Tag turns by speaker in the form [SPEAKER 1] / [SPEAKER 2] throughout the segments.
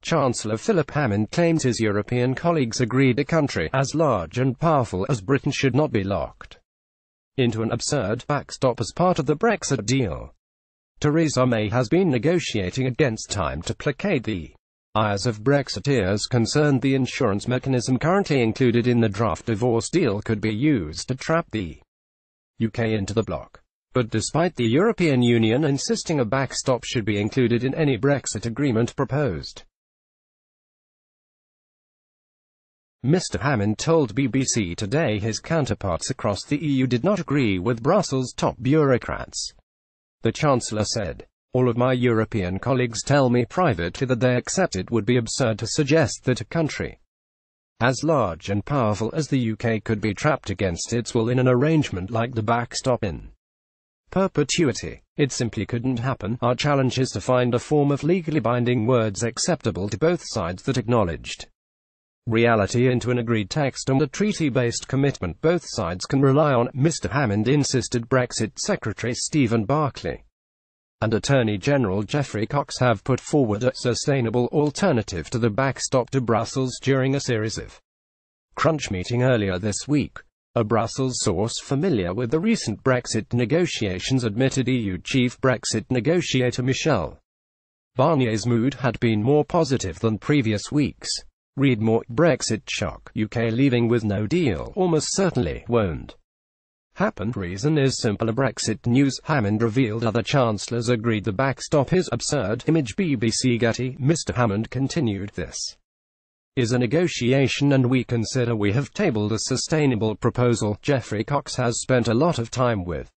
[SPEAKER 1] Chancellor Philip Hammond claims his European colleagues agreed a country as large and powerful as Britain should not be locked into an absurd backstop as part of the Brexit deal. Theresa May has been negotiating against time to placate the ires of Brexiteers concerned the insurance mechanism currently included in the draft divorce deal could be used to trap the UK into the bloc. But despite the European Union insisting a backstop should be included in any Brexit agreement proposed, Mr. Hammond told BBC Today his counterparts across the EU did not agree with Brussels' top bureaucrats. The Chancellor said, "All of my European colleagues tell me privately that they accept it would be absurd to suggest that a country as large and powerful as the UK could be trapped against its will in an arrangement like the backstop in perpetuity. It simply couldn't happen. Our challenge is to find a form of legally binding words acceptable to both sides that acknowledged reality into an agreed text and a treaty-based commitment both sides can rely on," Mr. Hammond insisted. Brexit Secretary Stephen Barclay and Attorney General Geoffrey Cox have put forward a sustainable alternative to the backstop to Brussels during a series of crunch meeting earlier this week. A Brussels source familiar with the recent Brexit negotiations admitted EU chief Brexit negotiator Michel Barnier's mood had been more positive than previous weeks. Read more. Brexit shock. UK leaving with no deal almost certainly won't happen. Reason is simple. Brexit news. Hammond revealed other chancellors agreed the backstop is absurd. Image BBC Getty. Mr. Hammond continued, "This is a negotiation and we consider we have tabled a sustainable proposal." Geoffrey Cox has spent a lot of time with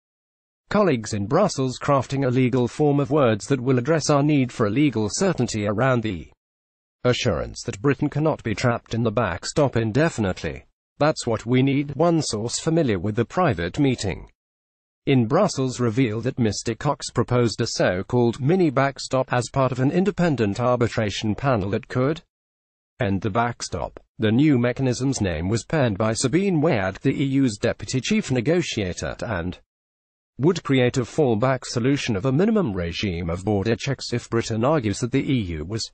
[SPEAKER 1] colleagues in Brussels crafting a legal form of words that will address our need for a legal certainty around the assurance that Britain cannot be trapped in the backstop indefinitely. "That's what we need," one source familiar with the private meeting in Brussels revealed that Mr. Cox proposed a so-called mini backstop as part of an independent arbitration panel that could end the backstop. The new mechanism's name was penned by Sabine Weyand, the EU's deputy chief negotiator, and would create a fallback solution of a minimum regime of border checks if Britain argues that the EU was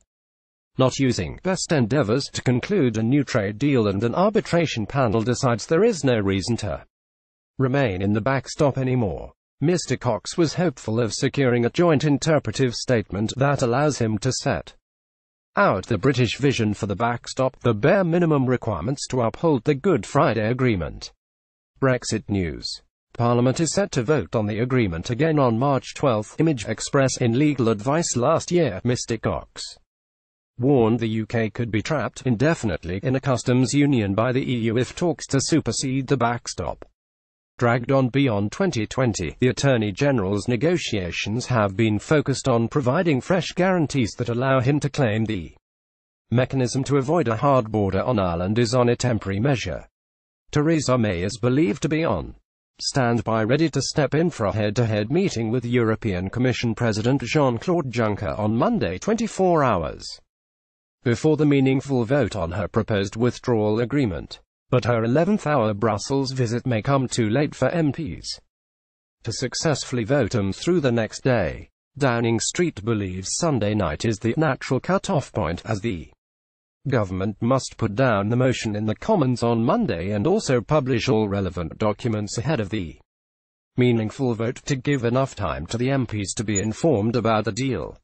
[SPEAKER 1] not using best endeavours to conclude a new trade deal and an arbitration panel decides there is no reason to remain in the backstop anymore. Mr. Cox was hopeful of securing a joint interpretive statement that allows him to set out the British vision for the backstop, the bare minimum requirements to uphold the Good Friday Agreement. Brexit news. Parliament is set to vote on the agreement again on March 12. Image Express. In legal advice last year, Mr. Cox warned the UK could be trapped indefinitely in a customs union by the EU if talks to supersede the backstop dragged on beyond 2020. The Attorney General's negotiations have been focused on providing fresh guarantees that allow him to claim the mechanism to avoid a hard border on Ireland is on a temporary measure. Theresa May is believed to be on standby ready to step in for a head-to-head meeting with European Commission President Jean-Claude Juncker on Monday, 24 hours before the meaningful vote on her proposed withdrawal agreement. But her 11th-hour Brussels visit may come too late for MPs to successfully vote them through the next day. Downing Street believes Sunday night is the natural cut-off point, as the government must put down the motion in the Commons on Monday and also publish all relevant documents ahead of the meaningful vote to give enough time to the MPs to be informed about the deal.